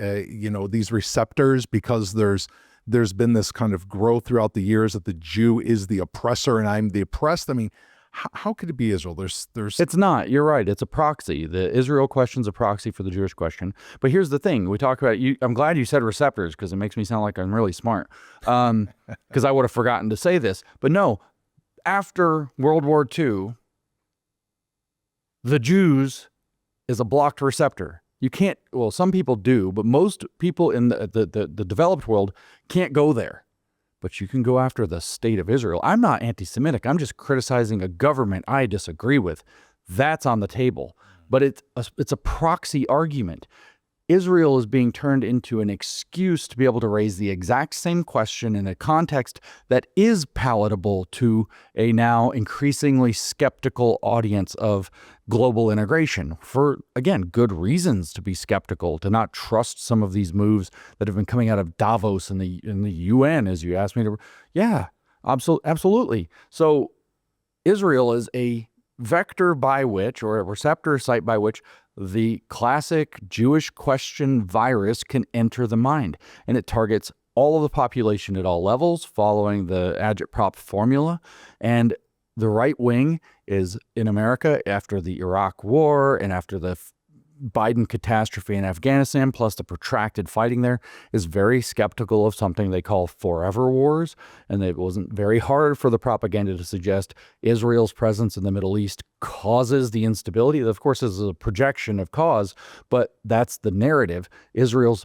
these receptors because there's been this kind of growth throughout the years that the Jew is the oppressor and I'm the oppressed? I mean, how could it be Israel?
It's not. You're right. It's a proxy. The Israel question's a proxy for the Jewish question. But here's the thing. We talk about I'm glad you said receptors because it makes me sound like I'm really smart. Because I would have forgotten to say this. But no, after World War II, the Jews is a blocked receptor. You can't, well, some people do, but most people in the developed world can't go there. But you can go after the state of Israel. I'm not anti-Semitic. I'm just criticizing a government I disagree with. That's on the table. But it's a proxy argument. Israel is being turned into an excuse to be able to raise the exact same question in a context that is palatable to a now increasingly skeptical audience of global integration for, again, good reasons to be skeptical, to not trust some of these moves that have been coming out of Davos and the UN, as you asked me to. Yeah, absolutely. So Israel is a vector by which, or a receptor site by which, the classic Jewish question virus can enter the mind, and it targets all of the population at all levels following the agitprop formula. And the right wing is in America after the Iraq war and after the Biden catastrophe in Afghanistan, plus the protracted fighting there, is very skeptical of something they call forever wars. And it wasn't very hard for the propaganda to suggest Israel's presence in the Middle East causes the instability. Of course, this is a projection of cause, but that's the narrative. Israel's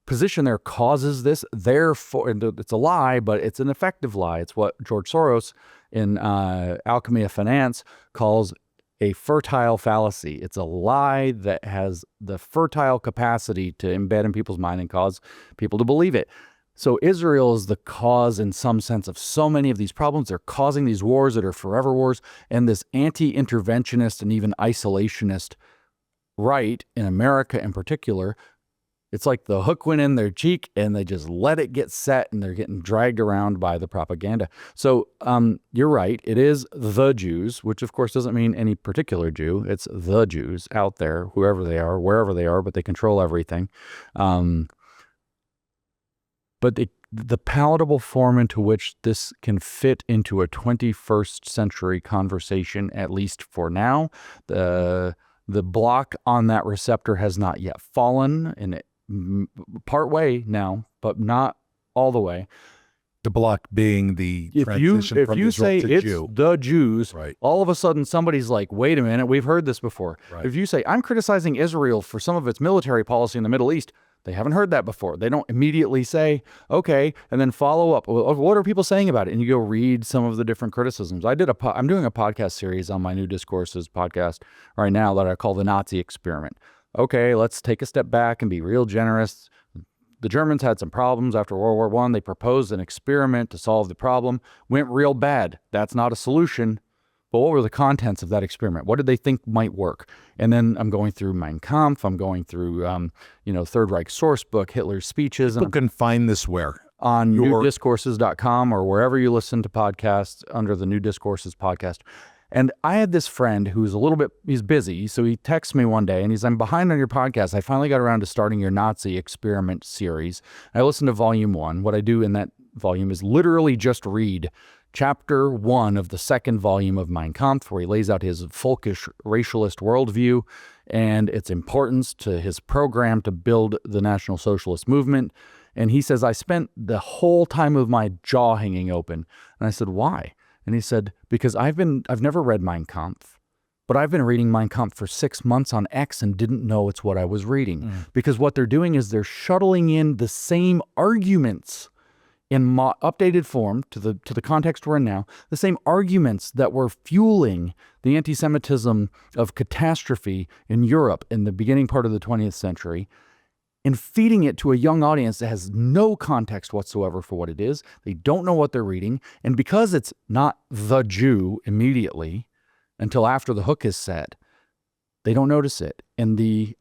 position there causes this. Therefore, and it's a lie, but it's an effective lie. It's what George Soros in Alchemy of Finance calls a fertile fallacy. It's a lie that has the fertile capacity to embed in people's mind and cause people to believe it. So Israel is the cause in some sense of so many of these problems. They're causing these wars that are forever wars. And this anti-interventionist and even isolationist right in America in particular, it's like the hook went in their cheek and they just let it get set and they're getting dragged around by the propaganda. So you're right. It is the Jews, which of course doesn't mean any particular Jew. It's the Jews out there, whoever they are, wherever they are, but they control everything. But the palatable form into which this can fit into a 21st century conversation, at least for now, the block on that receptor has not yet fallen, and it part way now, but not all the way.
The block being the
if you say it's
Jew.
The Jews,
right.
All of a sudden somebody's like, wait a minute, we've heard this before.
Right.
If you say, I'm criticizing Israel for some of its military policy in the Middle East, they haven't heard that before. They don't immediately say, okay, and then follow up. Well, what are people saying about it? And you go read some of the different criticisms. I'm doing a podcast series on my New Discourses podcast right now that I call the Nazi Experiment. Okay, let's take a step back and be real generous. The Germans had some problems after World War I. They proposed an experiment to solve the problem. Went real bad. That's not a solution. But what were the contents of that experiment? What did they think might work? And then I'm going through Mein Kampf. I'm going through, Third Reich source book, Hitler's speeches.
People can find this where?
On newdiscourses.com or wherever you listen to podcasts under the New Discourses podcast. And I had this friend who's he's busy. So he texts me one day and I'm behind on your podcast. I finally got around to starting your Nazi Experiment series. I listened to volume 1. What I do in that volume is literally just read chapter 1 of the second volume of Mein Kampf, where he lays out his folkish racialist worldview and its importance to his program to build the National Socialist movement. And he says, I spent the whole time with my jaw hanging open. And I said, why? And he said, because I've never read Mein Kampf, but I've been reading Mein Kampf for 6 months on X and didn't know it's what I was reading. Because what they're doing is they're shuttling in the same arguments in updated form to the context we're in now, the same arguments that were fueling the anti-Semitism of catastrophe in Europe in the beginning part of the 20th century, and feeding it to a young audience that has no context whatsoever for what it is. They don't know what they're reading. And because it's not the Jew immediately until after the hook is set, they don't notice it. And the,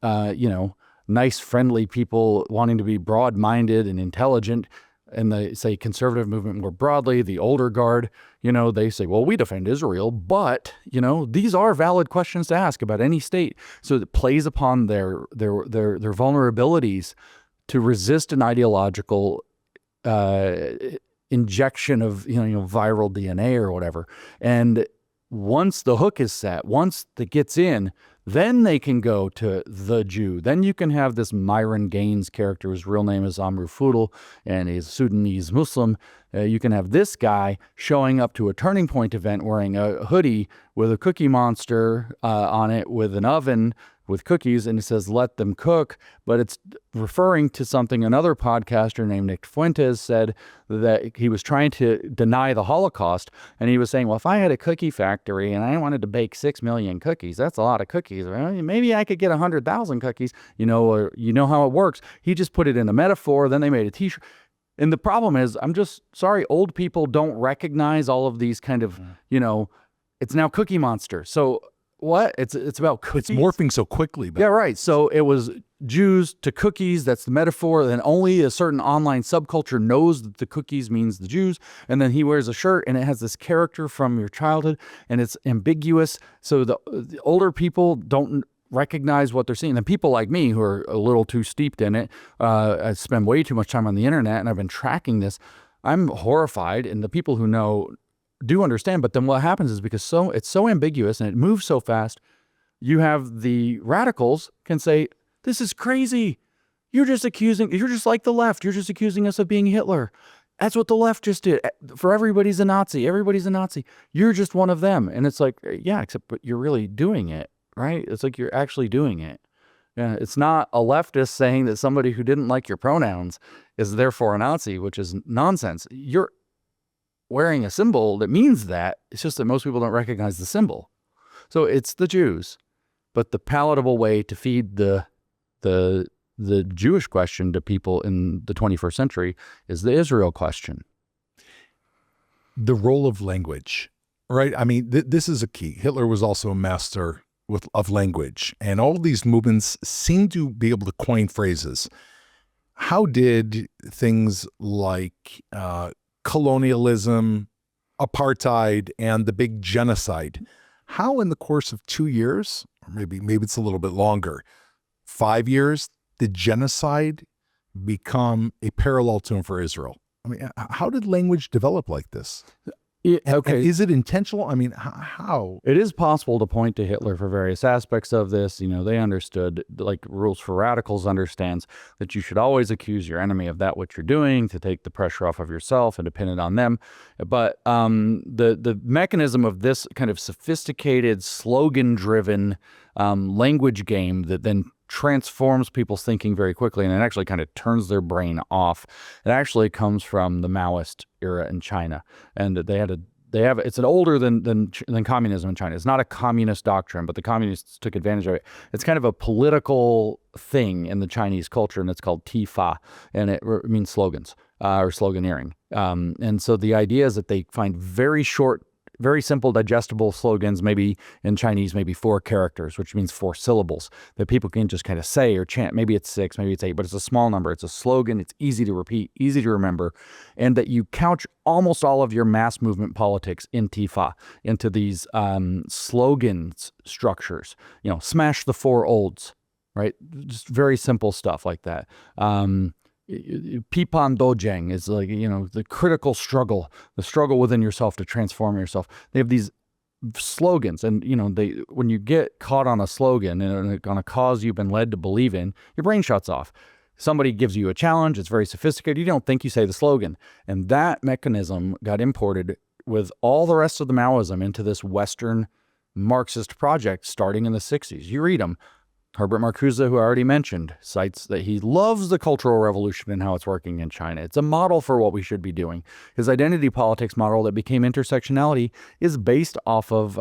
nice, friendly people wanting to be broad-minded and intelligent and the, say, conservative movement more broadly, the older guard, they say, well, we defend Israel, but, these are valid questions to ask about any state. So it plays upon their vulnerabilities to resist an ideological injection of, viral DNA or whatever. And once the hook is set, once it gets in, then they can go to the Jew. Then you can have this Myron Gaines character, whose real name is Amru Fudel, and he's a Sudanese Muslim. You can have this guy showing up to a Turning Point event wearing a hoodie with a Cookie Monster on it, with an oven with cookies, and it says, let them cook. But it's referring to something another podcaster named Nick Fuentes said, that he was trying to deny the Holocaust. And he was saying, well, if I had a cookie factory and I wanted to bake 6 million cookies, that's a lot of cookies. Well, maybe I could get 100,000 cookies, or how it works. He just put it in a metaphor. Then they made a t-shirt. And the problem is, I'm just sorry, old people don't recognize all of these kind of, it's now Cookie Monster. So what? It's about cookies.
It's morphing so quickly.
Yeah, right. So it was Jews to cookies. That's the metaphor. And only a certain online subculture knows that the cookies means the Jews. And then he wears a shirt and it has this character from your childhood and it's ambiguous. So the older people don't recognize what they're seeing. And people like me who are a little too steeped in it, I spend way too much time on the internet and I've been tracking this. I'm horrified. And the people who know do understand, but then what happens is, because it's so ambiguous and it moves so fast, you have the radicals can say, this is crazy. You're just like the left. You're just accusing us of being Hitler. That's what the left just did. For everybody's a Nazi. Everybody's a Nazi. You're just one of them. And it's like, yeah, except but you're really doing it, right? It's like you're actually doing it. Yeah, it's not a leftist saying that somebody who didn't like your pronouns is therefore a Nazi, which is nonsense. You're wearing a symbol that means that. It's just that most people don't recognize the symbol. So it's the Jews, but the palatable way to feed the Jewish question to people in the 21st century is the Israel question.
The role of language, right? I mean, this is a key. Hitler was also a master of language, and all these movements seem to be able to coin phrases. How did things like colonialism, apartheid, and the big genocide, how in the course of 2 years, or maybe it's a little bit longer, 5 years, did genocide become a parallel tune for Israel? I mean, how did language develop like this? Okay. And is it intentional? I mean, how?
It is possible to point to Hitler for various aspects of this. They understood, like Rules for Radicals understands that you should always accuse your enemy of that which you're doing to take the pressure off of yourself and depend it on them. But the mechanism of this kind of sophisticated, slogan-driven language game that then transforms people's thinking very quickly, and it actually kind of turns their brain off. It actually comes from the Maoist era in China, and it's an older than communism in China. It's not a communist doctrine, but the communists took advantage of it. It's kind of a political thing in the Chinese culture, and it's called Tifa, and it means slogans or sloganeering. And so the idea is that they find very short, very simple, digestible slogans, maybe in Chinese, maybe 4 characters, which means 4 syllables that people can just kind of say or chant. Maybe it's 6, maybe it's 8, but it's a small number. It's a slogan. It's easy to repeat, easy to remember, and that you couch almost all of your mass movement politics in Tifa, into these slogans structures. Smash the 4 olds, right? Just very simple stuff like that. Pipan Dojang is like, the critical struggle, the struggle within yourself to transform yourself. They have these slogans, and when you get caught on a slogan and on a cause you've been led to believe in, your brain shuts off. Somebody gives you a challenge, it's very sophisticated, you don't think, you say the slogan. And that mechanism got imported with all the rest of the Maoism into this Western Marxist project starting in the 60s. You read them. Herbert Marcuse, who I already mentioned, cites that he loves the Cultural Revolution and how it's working in China. It's a model for what we should be doing. His identity politics model that became intersectionality is based off of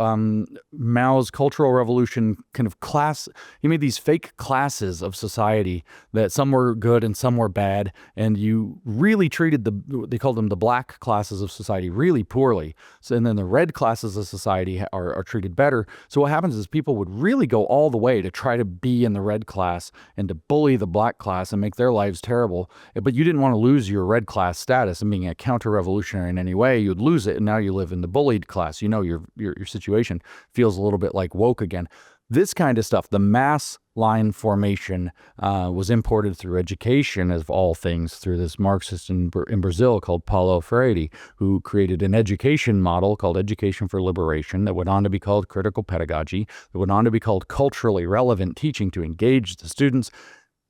Mao's Cultural Revolution kind of class. He made these fake classes of society that some were good and some were bad, and you really treated they called them the black classes of society really poorly. So, and then the red classes of society are treated better. So what happens is people would really go all the way to try to be in the red class and to bully the black class and make their lives terrible. But you didn't want to lose your red class status and being a counter-revolutionary in any way. You'd lose it, and now you live in the bullied class. You know, your situation feels a little bit like woke again. This kind of stuff, the mass line formation, was imported through education, of all things, through this Marxist in Brazil called Paulo Freire, who created an education model called Education for Liberation that went on to be called critical pedagogy, that went on to be called culturally relevant teaching to engage the students.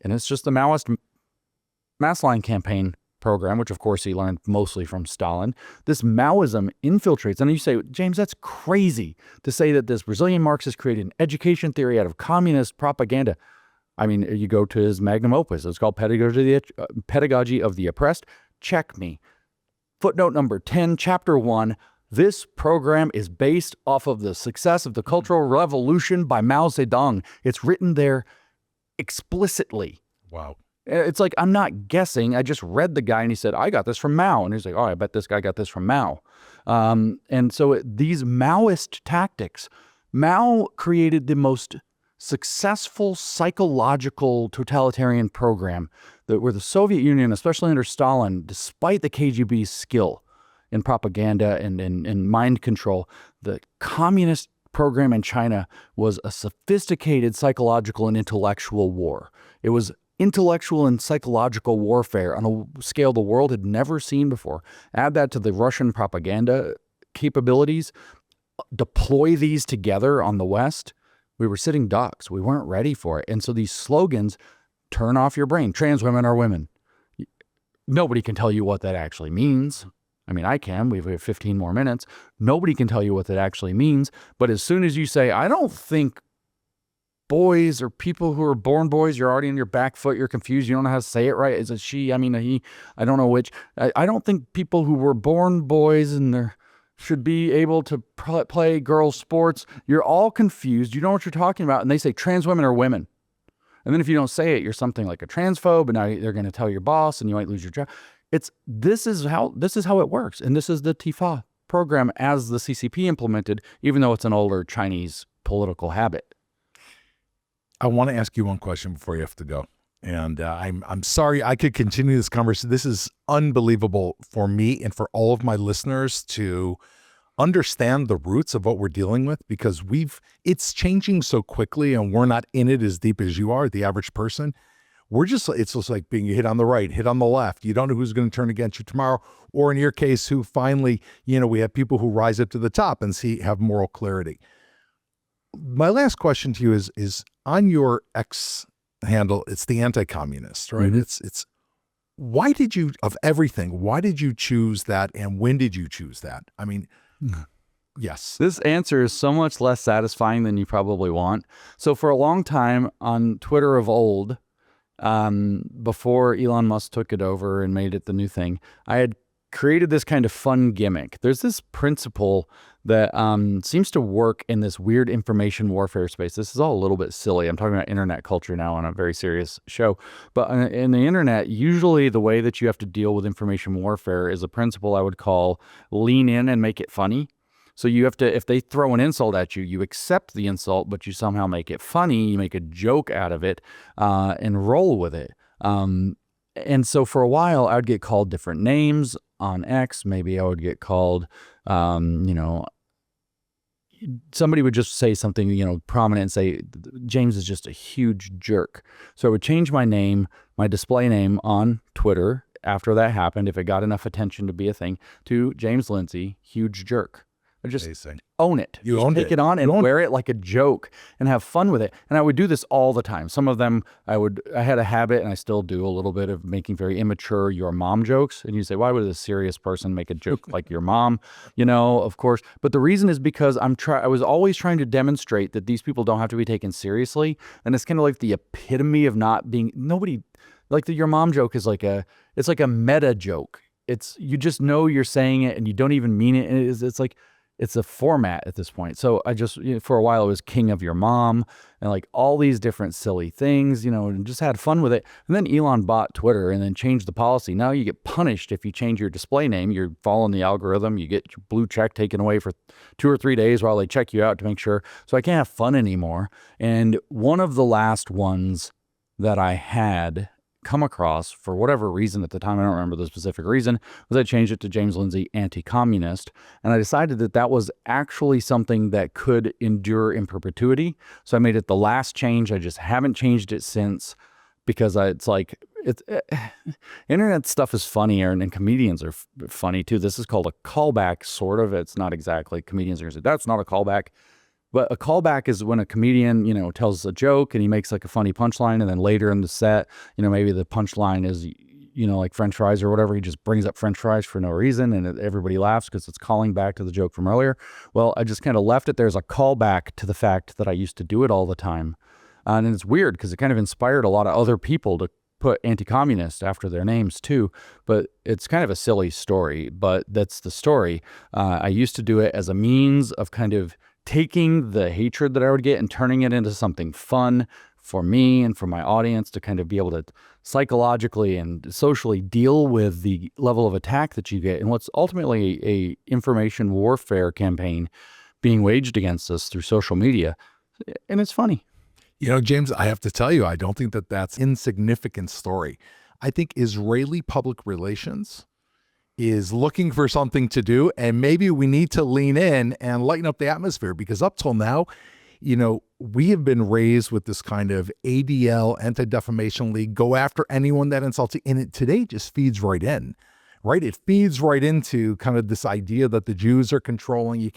And it's just the Maoist mass line campaign program, which of course he learned mostly from Stalin. This Maoism infiltrates, and you say, James, that's crazy to say that this Brazilian Marxist created an education theory out of communist propaganda. I mean, you go to his magnum opus. It's called Pedagogy of the Oppressed. Check me. Footnote number 10, chapter 1. This program is based off of the success of the Cultural Revolution by Mao Zedong. It's written there explicitly.
Wow.
It's like, I'm not guessing. I just read the guy and he said, I got this from Mao. And he's like, oh, I bet this guy got this from Mao. And so these Maoist tactics, Mao created the most successful psychological totalitarian program that where the Soviet Union, especially under Stalin, despite the KGB's skill in propaganda and mind control, the communist program in China was a sophisticated psychological and intellectual war. It was intellectual and psychological warfare on a scale the world had never seen before. Add that to the Russian propaganda capabilities, deploy these together on the West. We were sitting ducks. We weren't ready for it. And so these slogans, turn off your brain. Trans women are women. Nobody can tell you what that actually means. I mean, I can. We have 15 more minutes. Nobody can tell you what that actually means. But as soon as you say, I don't think boys or people who are born boys, you're already in your back foot, you're confused, you don't know how to say it right. Is it she? I mean, a he? I don't know which. I don't think people who were born boys and they're should be able to play girls' sports. You're all confused. You know what you're talking about. And they say trans women are women. And then if you don't say it, you're something like a transphobe, and now they're going to tell your boss and you might lose your job. This is how it works. And this is the TIFA program as the CCP implemented, even though it's an older Chinese political habit.
I want to ask you one question before you have to go. And I'm sorry, I could continue this conversation. This is unbelievable for me and for all of my listeners to understand the roots of what we're dealing with, because it's changing so quickly and we're not in it as deep as you are, the average person. It's just like being hit on the right, hit on the left. You don't know who's going to turn against you tomorrow, or in your case, who finally, we have people who rise up to the top and have moral clarity. My last question to you is on your X handle, it's the anti-communist, right?
Mm-hmm.
It's why did you, of everything, why did you choose that, and when did you choose that? I mean, yes.
This answer is so much less satisfying than you probably want. So for a long time on Twitter of old, before Elon Musk took it over and made it the new thing, I had created this kind of fun gimmick. There's this principle that seems to work in this weird information warfare space. This is all a little bit silly. I'm talking about internet culture now on a very serious show. But in the internet, usually the way that you have to deal with information warfare is a principle I would call lean in and make it funny. So you have to, if they throw an insult at you, you accept the insult, but you somehow make it funny. You make a joke out of it and roll with it. And so for a while, I would get called different names on X. Maybe I would get called, somebody would just say something, prominent and say, James is just a huge jerk. So I would change my name, my display name on Twitter after that happened, if it got enough attention to be a thing, to James Lindsay, huge jerk. I just own it.
You owned it.
Take it on and wear it like a joke and have fun with it. And I would do this all the time. Some of them I had a habit, and I still do a little bit, of making very immature your mom jokes. And you say, why would a serious person make a joke like your mom? Of course. But the reason is because I was always trying to demonstrate that these people don't have to be taken seriously. And it's kind of like the epitome of not being, your mom joke is it's like a meta joke. You just know you're saying it and you don't even mean it. And it's like, it's a format at this point. So I just, for a while, it was King of Your Mom and like all these different silly things, and just had fun with it. And then Elon bought Twitter and then changed the policy. Now you get punished if you change your display name. You're following the algorithm. You get your blue check taken away for 2 or 3 days while they check you out to make sure. So I can't have fun anymore. And one of the last ones that I had come across, for whatever reason at the time, I don't remember the specific reason, was I changed it to James Lindsay anti-communist. And I decided that that was actually something that could endure in perpetuity. So I made it the last change. I just haven't changed it since, because internet stuff is funnier, and comedians are funny too. This is called a callback, sort of. It's not exactly. Comedians are going to say, that's not a callback. But a callback is when a comedian, tells a joke and he makes like a funny punchline, and then later in the set, maybe the punchline is, like French fries or whatever. He just brings up French fries for no reason, and everybody laughs because it's calling back to the joke from earlier. Well, I just kind of left it there as a callback to the fact that I used to do it all the time. And it's weird because it kind of inspired a lot of other people to put anti-communist after their names too, but it's kind of a silly story, but that's the story. I used to do it as a means of kind of taking the hatred that I would get and turning it into something fun for me and for my audience to kind of be able to psychologically and socially deal with the level of attack that you get and what's ultimately a information warfare campaign being waged against us through social media. And it's funny.
James, I have to tell you, I don't think that that's an insignificant story. I think Israeli public relations is looking for something to do, and maybe we need to lean in and lighten up the atmosphere, because up till now, we have been raised with this kind of ADL, Anti-Defamation League, go after anyone that insults you, and today just feeds right in, right? It feeds right into kind of this idea that the Jews are controlling.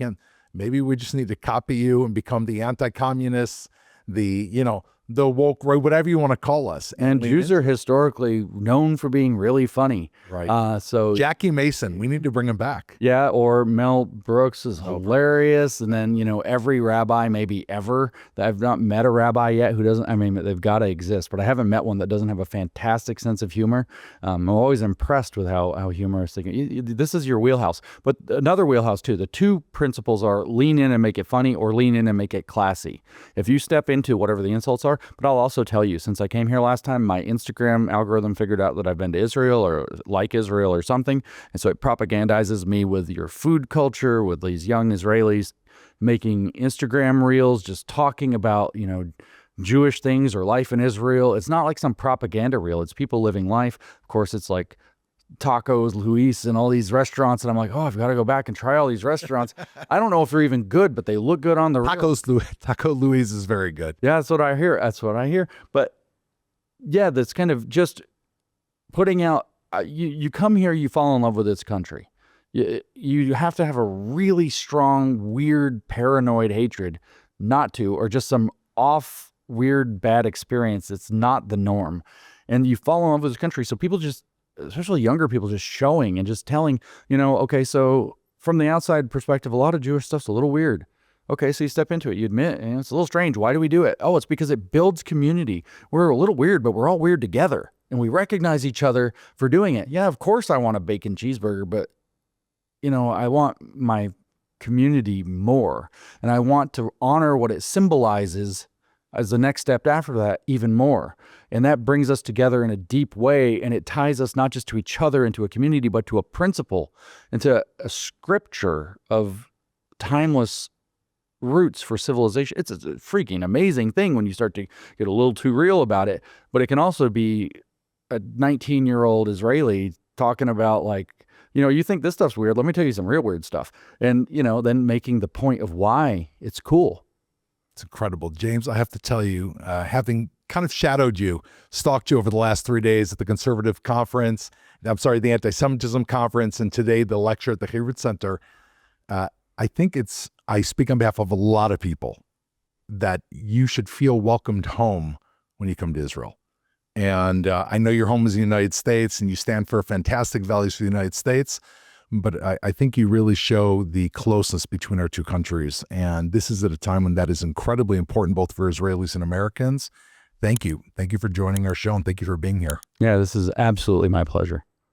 Maybe we just need to copy you and become the anti-communists, the woke, right, whatever you want to call us.
And Jews are historically known for being really funny.
Right.
So
Jackie Mason, we need to bring him back.
Yeah, or Mel Brooks is hilarious. And then, every rabbi maybe ever, that I've not met a rabbi yet who doesn't, they've got to exist, but I haven't met one that doesn't have a fantastic sense of humor. I'm always impressed with how humorous they can. This is your wheelhouse. But another wheelhouse too, the two principles are lean in and make it funny, or lean in and make it classy. If you step into whatever the insults are, but I'll also tell you, since I came here last time, my Instagram algorithm figured out that I've been to Israel or like Israel or something. And so it propagandizes me with your food culture, with these young Israelis making Instagram reels, just talking about, Jewish things or life in Israel. It's not like some propaganda reel. It's people living life. Of course, it's like Tacos Luis and all these restaurants, and I'm like, I've got to go back and try all these restaurants. I don't know if they're even good, but they look good on the
Taco Luis is very good.
Yeah, that's what I hear. But yeah, that's kind of just putting out. You come here, you fall in love with this country. You have to have a really strong, weird, paranoid hatred not to, or just some off, weird, bad experience that's not the norm, and you fall in love with this country. So people just, especially younger people, just showing and just telling, okay, so from the outside perspective, a lot of Jewish stuff's a little weird. Okay, so you step into it, you admit, and it's a little strange. Why do we do it? Oh, it's because it builds community. We're a little weird, but we're all weird together, and we recognize each other for doing it. Yeah, of course I want a bacon cheeseburger, but, I want my community more, and I want to honor what it symbolizes as the next step after that even more. And that brings us together in a deep way, and it ties us not just to each other and to a community, but to a principle and to a scripture of timeless roots for civilization. It's a freaking amazing thing when you start to get a little too real about it, but it can also be a 19-year-old Israeli talking about, like, you think this stuff's weird, let me tell you some real weird stuff. And, then making the point of why it's cool.
It's incredible. James, I have to tell you, having kind of shadowed you, stalked you over the last 3 days at the conservative conference, the anti-Semitism conference, and today the lecture at the Herod Center, I think I speak on behalf of a lot of people that you should feel welcomed home when you come to Israel. And I know your home is the United States and you stand for fantastic values for the United States, but I think you really show the closeness between our two countries. And this is at a time when that is incredibly important, both for Israelis and Americans. Thank you. Thank you for joining our show, and thank you for being here.
Yeah, this is absolutely my pleasure.